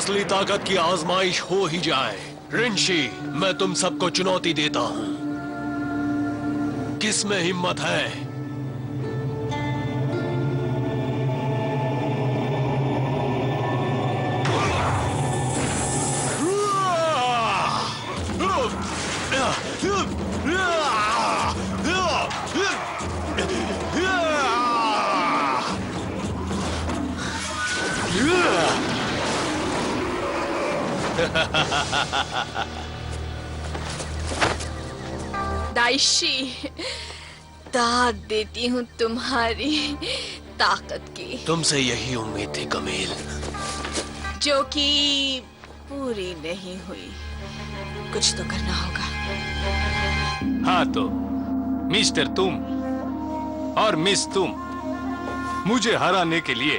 असली ताकत की आजमाइश हो ही जाए। रिंशी, मैं तुम सबको चुनौती देता हूं, किस में हिम्मत है? दाइशी, दाद देती हूँ तुम्हारी ताकत की, तुमसे यही उम्मीद थी कमील, जो कि पूरी नहीं हुई। कुछ तो करना होगा। हाँ तो मिस्टर तुम और मिस तुम, मुझे हराने के लिए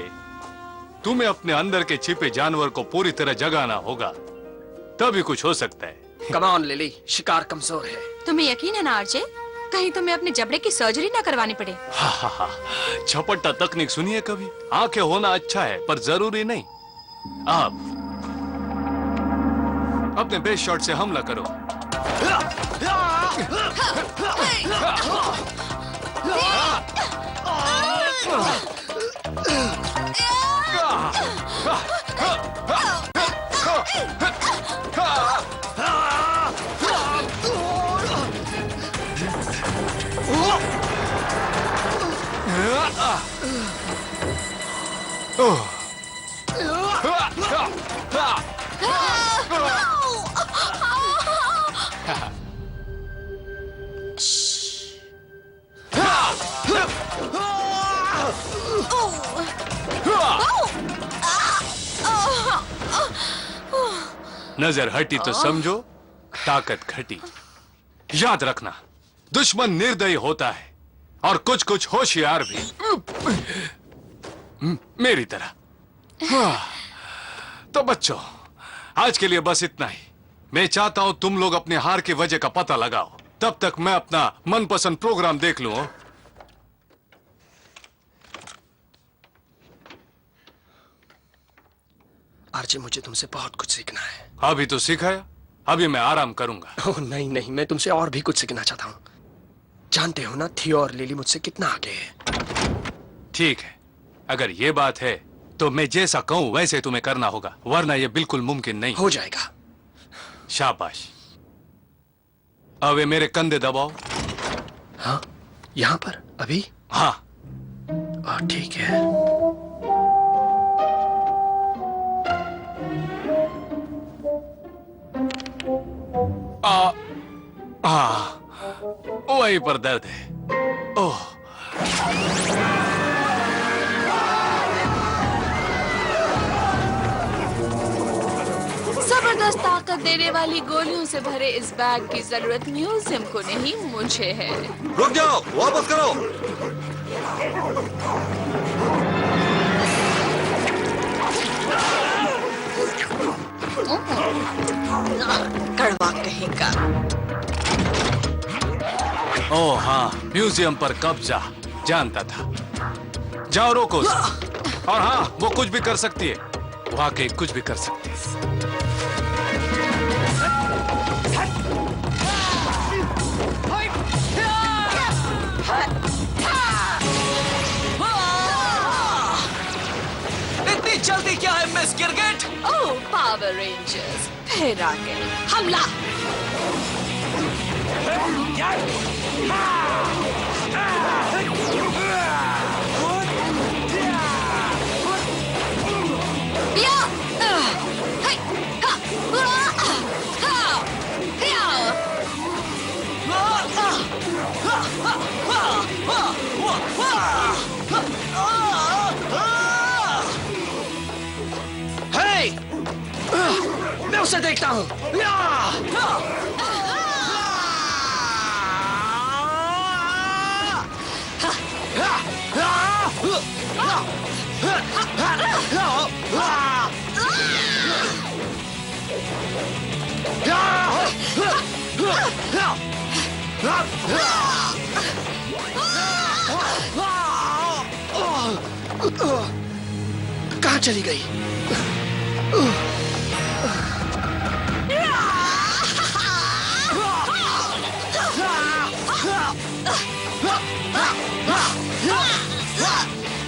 तुम्हें अपने अंदर के छिपे जानवर को पूरी तरह जगाना होगा, तभी कुछ हो सकता है। कम ऑन लिली, शिकार कमजोर है। तुम्हें यकीन है ना आरजे, कहीं तुम्हें अपने जबड़े की सर्जरी ना करवानी पड़े। हा, झपट्टा तकनीक सुनिए कभी। आंखें होना अच्छा है पर जरूरी नहीं। आप अपने बेस्ट शॉट से हमला करो। नजर हटी तो समझो ताकत घटी। याद रखना, दुश्मन निर्दयी होता है और कुछ कुछ होशियार भी, मेरी तरह। तो बच्चों, आज के लिए बस इतना ही। मैं चाहता हूं तुम लोग अपने हार की वजह का पता लगाओ, तब तक मैं अपना मनपसंद प्रोग्राम देख लूं। आरजे, मुझे तुमसे बहुत कुछ सीखना है। अभी तो सिखाया, अभी मैं आराम करूंगा। ओह नहीं नहीं, मैं तुमसे और भी कुछ सीखना चाहता हूँ। जानते हो ना, थियो और लिली मुझसे कितना आगे है। ठीक है, अगर ये बात है तो मैं जैसा कहूं वैसे तुम्हें करना होगा, वरना यह बिल्कुल मुमकिन नहीं। हो जाएगा। शाबाश। अब ये मेरे कंधे दबाओ। हाँ, यहाँ पर अभी? हाँ। ठीक है। वहीं पर दर्द है। ओह, जबरदस्त ताकत देने वाली गोलियों से भरे इस बैग की जरूरत म्यूजियम को नहीं, मुझे है। रुक जाओ, वापस करो। कड़वा कहेगा। ओह हाँ, म्यूजियम पर कब्जा, जानता था। जाओ रोको उसे। और हाँ, वो कुछ भी कर सकती है, वाकई कुछ भी कर सकती है। इतनी जल्दी क्या है मिस गिरगिट? ओह, पावर रेंजर्स फिर आ गए। हमला! हे! मैं उसे देखता हूँ। कहाँ चली गई?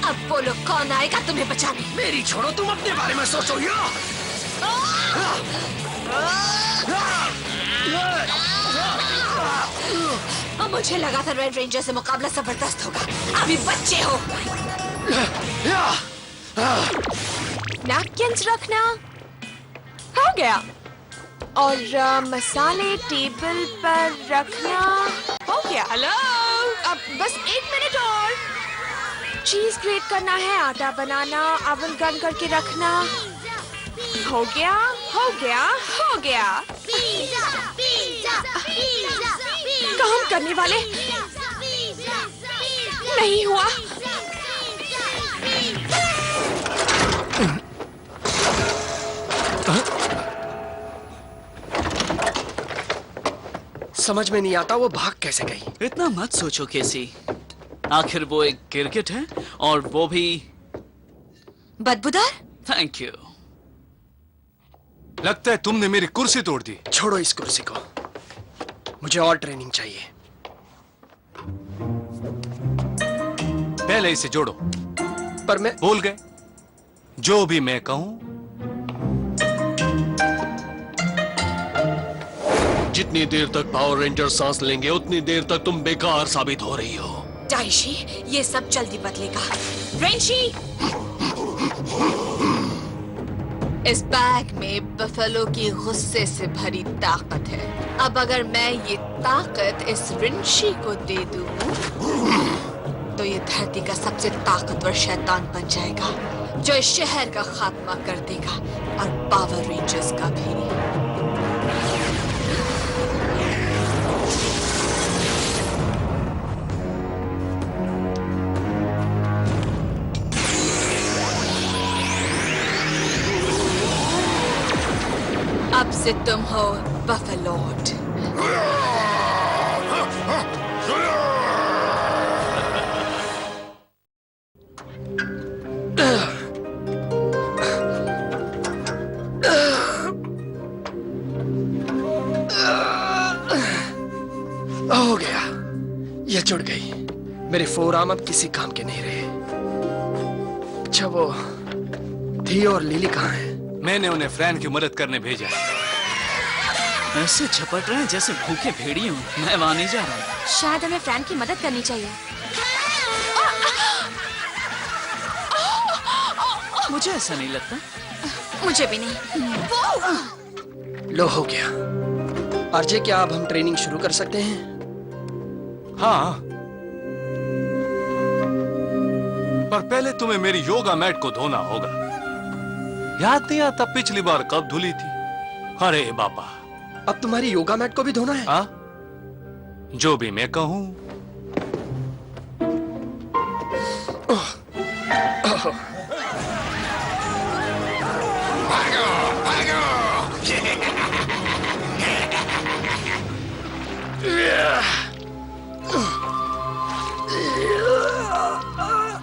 अब बोलो कौन आएगा तुम्हें बचाने? मेरी छोड़ो, तुम अपने बारे में सोचो। और मुझे लगा था रेड रेंजर से मुकाबला जबरदस्त होगा। अभी बच्चे हो। नैपकिन्स रखना हो गया और मसाले टेबल पर रखना हो गया। हेलो, अब बस 1 मिनट और। चीज ग्रेट करना है, आटा बनाना, ओवन गर्म करके रखना। हो गया, हो गया, हो गया। काम करने वाले नहीं हुआ। समझ में नहीं आता वो भाग कैसे गई। इतना मत सोचो केसी, आखिर वो एक गिरगिट है और वो भी। बदबूदार। Thank you. लगता है तुमने मेरी कुर्सी तोड़ दी। छोड़ो इस कुर्सी को, मुझे और ट्रेनिंग चाहिए। पहले इसे जोड़ो। पर मैं भूल गए? जो भी मैं कहूं। जितनी देर तक पावर रेंजर सांस लेंगे उतनी देर तक तुम बेकार साबित हो रही हो। डाइशी, ये सब जल्दी बदलेगा। रेंशी, इस बैग में बफेलो की गुस्से से भरी ताकत है। अब अगर मैं ये ताकत इस रिंशी को दे दूं, तो ये धरती का सबसे ताकतवर शैतान बन जाएगा, जो इस शहर का खात्मा कर देगा और पावर रेंजर्स का भी। अब से तुम हो बफेलोड। हो गया, ये जुड़ गई। मेरे फोरआर्म अब किसी काम के नहीं रहे। अच्छा, वो थी और लिली कहाँ है? मैंने उन्हें फ्रैन की मदद करने भेजा। ऐसे झपट रहे हैं जैसे भूखे भेड़िए हों। मैं वहां नहीं जा रहा हूँ। शायद हमें फ्रैंक की मदद करनी चाहिए। मुझे ऐसा नहीं लगता। मुझे भी नहीं। लो, हो गया। आरजे, क्या अब हम ट्रेनिंग शुरू कर सकते हैं? हाँ, पर पहले तुम्हें मेरी योगा मैट को धोना होगा। याद नहीं आता पिछली बार कब धुली थी? अरे बाबा, अब तुम्हारी योगा मैट को भी धोना है? हाँ, जो भी मैं कहूं।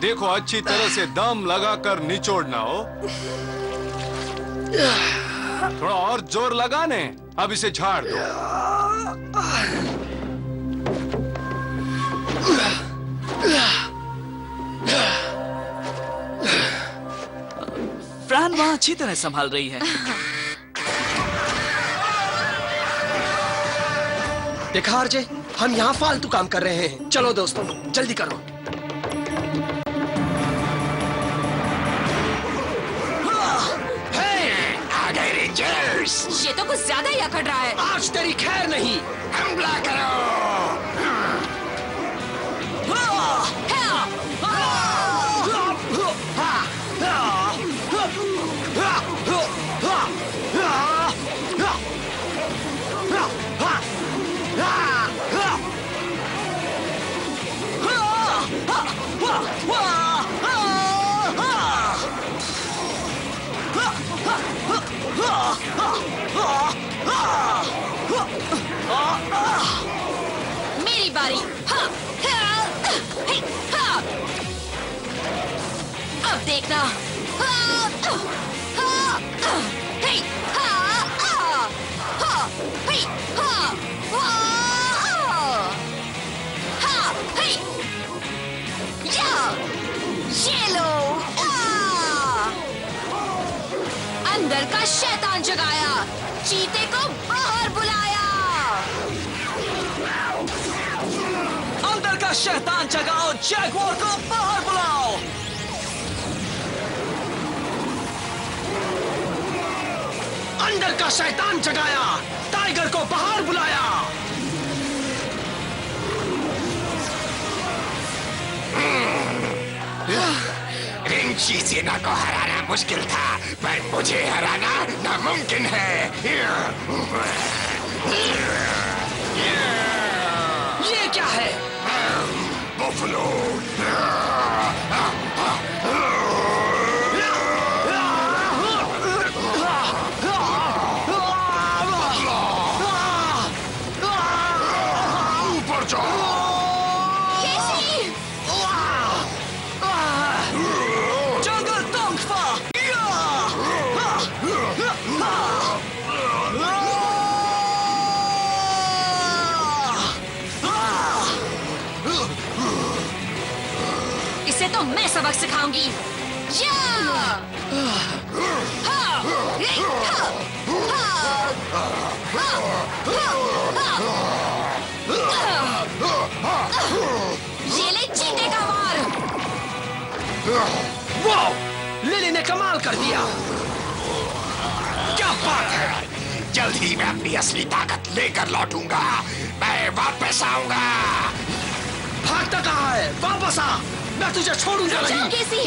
देखो, अच्छी तरह से दम लगाकर निचोड़ना हो। थोड़ा और जोर लगाने। अब इसे झाड़ दो। फ्रैन वहां अच्छी तरह संभाल रही है। देखा आरजे, हम यहाँ फालतू काम कर रहे हैं। चलो दोस्तों, जल्दी करो। ये तो कुछ ज्यादा ही अकड़ रहा है। आज तेरी खैर नहीं। हमला करो। मेरी बारी। अब देखना। अंदर का शैतान जगाया, चीते को बाहर बुलाया। अंदर का शैतान जगाओ, जैगुआर को बाहर बुलाओ। अंदर का शैतान जगाया, टाइगर को बाहर बुलाया। रिंची सेना को हराना मुश्किल था, पर मुझे हराना नामुमकिन है। ये क्या है? बफलो। ऊपर जाओ। जंगल तोंगफा। इसे तो मैं सबक सिखाऊंगी। या! हा! हे! हा! हा! ये ले चीते का वार। वाह! लिली ने कमाल कर दिया। क्या बात है! जल्द ही मैं अपनी असली ताकत लेकर लौटूंगा। मैं वापस आऊंगा। भागता कहाँ है? वापस आ! मैं तुझे छोड़ूंगा जाओ नहीं। केसी।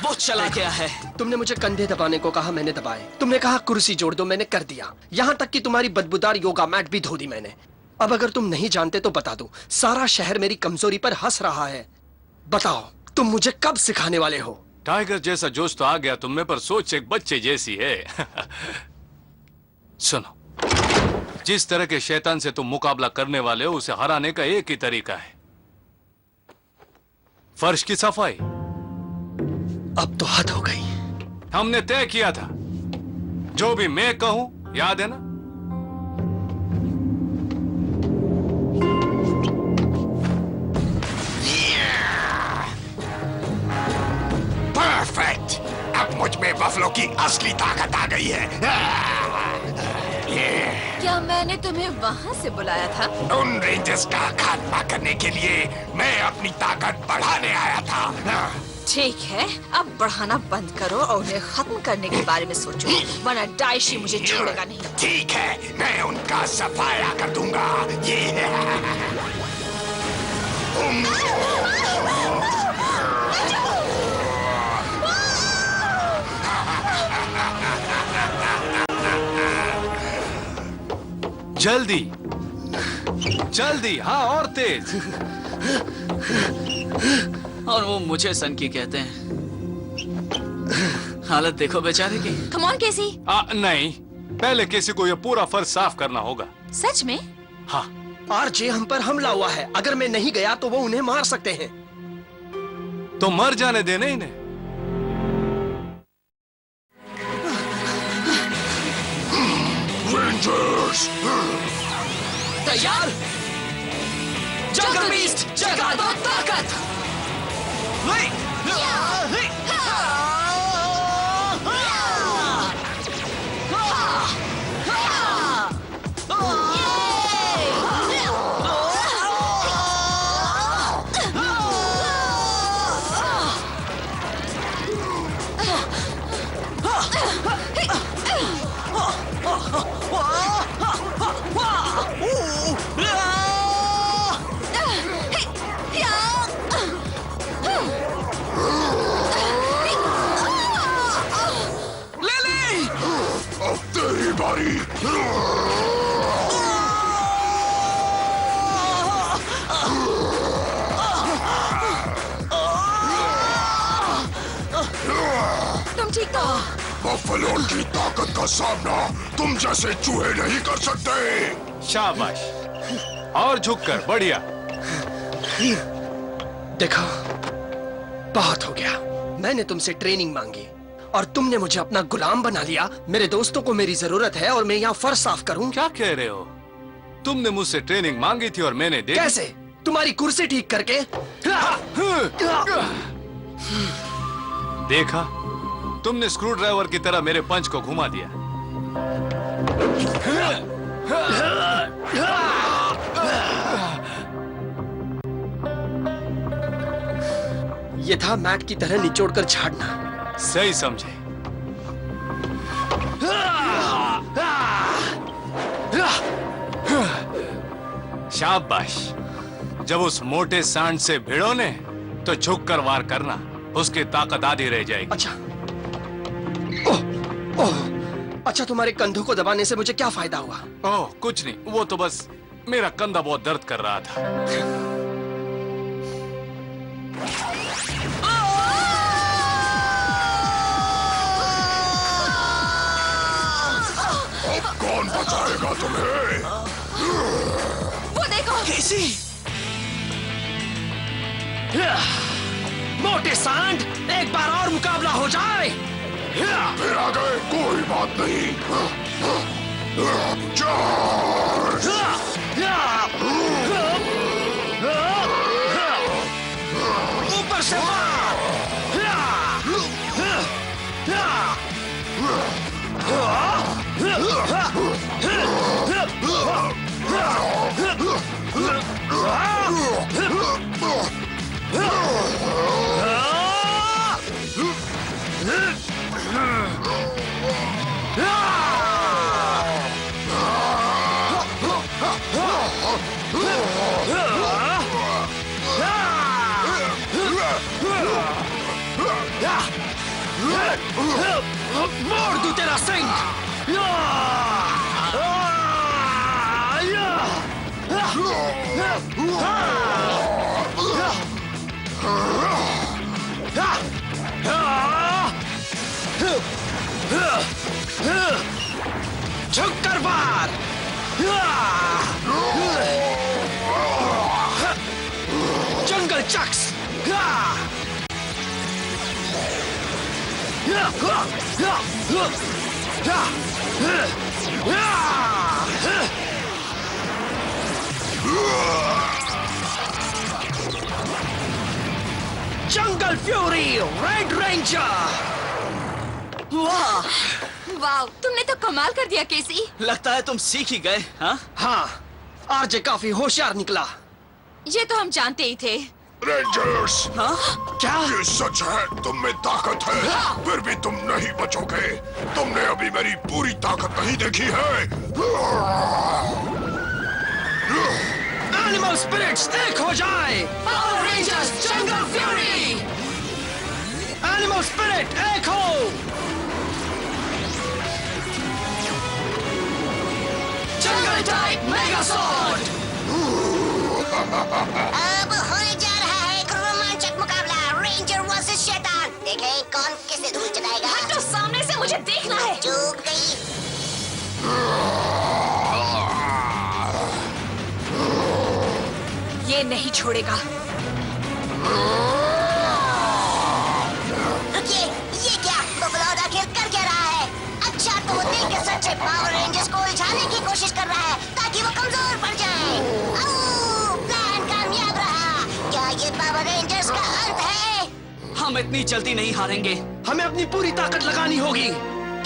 वो चला गया है। तुमने मुझे कंधे दबाने को कहा, मैंने दबाए। तुमने कहा कुर्सी जोड़ दो, मैंने कर दिया। यहाँ तक कि तुम्हारी बदबूदार योगा मैट भी धो दी मैंने। अब अगर तुम नहीं जानते तो बता दो, सारा शहर मेरी कमजोरी पर हंस रहा है। बताओ, तुम मुझे कब सिखाने वाले हो? टाइगर जैसा जोश तो आ गया तुम में, पर सोच एक बच्चे जैसी है। सुनो, जिस तरह के शैतान से तुम मुकाबला करने वाले हो, उसे हराने का एक ही तरीका है, फर्श की सफाई। अब तो हद हो गई। हमने तय किया था, जो भी मैं कहूं, याद है ना? परफेक्ट! अब मुझ में बफलो की असली ताकत आ गई है। क्या मैंने तुम्हें वहां से बुलाया था? उन रेंजर्स का खात्मा करने के लिए मैं अपनी ताकत बढ़ाने आया था। ठीक है, अब बढ़ाना बंद करो और उन्हें खत्म करने के बारे में सोचो, वरना डाइशी मुझे छोड़ेगा नहीं। ठीक है, मैं उनका सफाया कर दूंगा। ये जल्दी जल्दी, हाँ, और तेज। और वो मुझे सनकी कहते हैं। हालत देखो बेचारे की। कम ऑन केसी। नहीं, पहले किसी को यह पूरा फर्श साफ करना होगा। सच में? हाँ। आरजे हम पर हमला हुआ है। अगर मैं नहीं गया तो वो उन्हें मार सकते हैं। तो मर जाने देने इन्हें। रेंजर्स! तैयार? जंगल बीस्ट जगा दो ताकत। अब तेरी बारी। तुम ठीक हो? बफलो की ताकत का सामना तुम जैसे चूहे नहीं कर सकते। शाबाश, और झुककर, बढ़िया। देखो, बहुत हो गया। मैंने तुमसे ट्रेनिंग मांगी और तुमने मुझे अपना गुलाम बना लिया। मेरे दोस्तों को मेरी जरूरत है और मैं यहाँ फर्श साफ करूं। क्या कह रहे हो? तुमने मुझसे ट्रेनिंग मांगी थी और मैंने दे दी। कैसे? तुम्हारी कुर्सी ठीक करके। देखा, तुमने स्क्रू ड्राइवर की तरह मेरे पंच को घुमा दिया। ये था मैट की तरह निचोड़कर झाड़ना। सही समझे। शाबाश। जब उस मोटे सांड से भिड़ो ने तो झुककर वार करना, उसकी ताकत आधी रह जाएगी। अच्छा। ओह, ओह, अच्छा तुम्हारे कंधों को दबाने से मुझे क्या फायदा हुआ? ओह कुछ नहीं, वो तो बस मेरा कंधा बहुत दर्द कर रहा था। कौन बचाएगा तुम्हें? वो देखो। कैसी? मोटे सांड, एक बार और मुकाबला हो जाए। फिर आ गए, कोई बात नहीं। चार्ज! ऊपर से मार! मोड़ दूं तेरा सिंह! झुक कर वार! Jungle chucks! Jungle fury red ranger! वाह, वाह, तुमने तो कमाल कर दिया केसी। लगता है तुम सीख ही गए। हाँ, हाँ, आरजे काफी होशियार निकला। ये तो हम जानते ही थे। रेंजर्स! हाँ? क्या? ये सच है, तुम में ताकत है, फिर भी तुम नहीं बचोगे। तुमने अभी मेरी पूरी ताकत नहीं देखी है। एनिमल स्पिरिट्स एक हो जाए! Power rangers Jungle Fury! Animal spirit एक हो! जंगल टाइप मेगासॉर्ड! अब होने जा रहा है एक रोमांचक मुकाबला, रेंजर वर्सेस शैतान। देखें कौन किसे धूल चटाएगा। तो सामने से मुझे देखना है। चूक गई। ये नहीं छोड़ेगा। रुकिए, ये क्या? बबलौद आखिर कर क्या रहा है? अच्छा तो वो दिल के सच्चे पावर रेंजर्स को उलझाने की कोशिश कर रहा है ताकि वो कमजोर पड़ जाए। प्लान कामयाब रहा। क्या ये पावर रेंजर्स का अंत है? हम इतनी जल्दी नहीं हारेंगे। हमें अपनी पूरी ताकत लगानी होगी।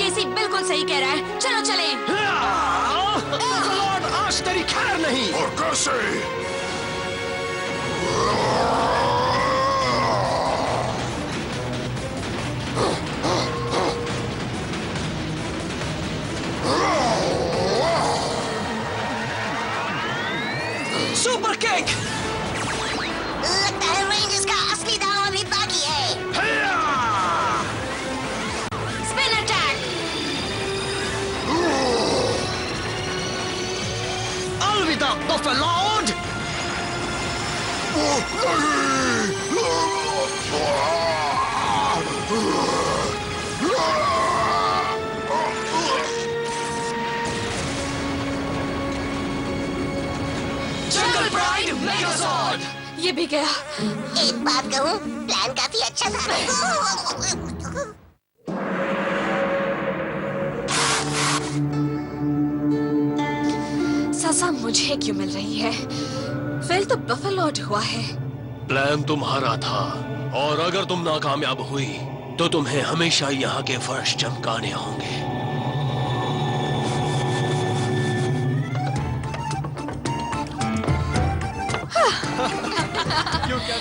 केसी बिल्कुल सही कह रहा है। चलो चलें। लॉर्ड आज तेरी खैर नहीं। और कैसे? Super kick! लगता है रेंजर्स का असली दाव अभी बाकी है। Spin attack! अलविदा बफेलॉर्ड! जंगल प्राइड मेगासॉर्ड! ये भी गया। एक बात कहूँ, प्लान काफी अच्छा था। सजा मुझे क्यों मिल रही है? फेल तो बफेलॉर्ड हुआ है। प्लान तुम्हारा था, और अगर तुम नाकामयाब हुई तो तुम्हें हमेशा यहाँ के फर्श चमकाने होंगे।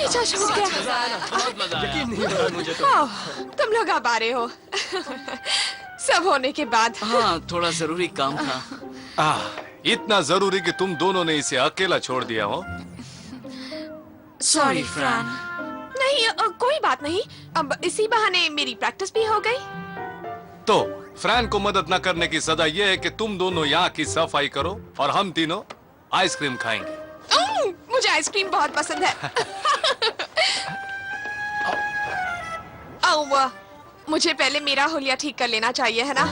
अच्छा छूट गया। बहुत मजा आया। यकीन नहीं हो रहा मुझे तो। ओह, तुम लोग अब आ रहे हो। सब होने के बाद हाँ, थोड़ा जरूरी काम था। इतना जरूरी कि तुम दोनों ने इसे अकेला छोड़ दिया हो। सॉरी फ्रान। नहीं कोई बात नहीं, अब इसी बहाने मेरी प्रैक्टिस भी हो गई। तो फ्रैन को मदद न करने की सजा यह है कि तुम दोनों यहाँ की सफाई करो और हम तीनों आइसक्रीम खाएंगे। मुझे आइसक्रीम बहुत पसंद है। मुझे पहले मेरा हुलिया ठीक कर लेना चाहिए, है ना?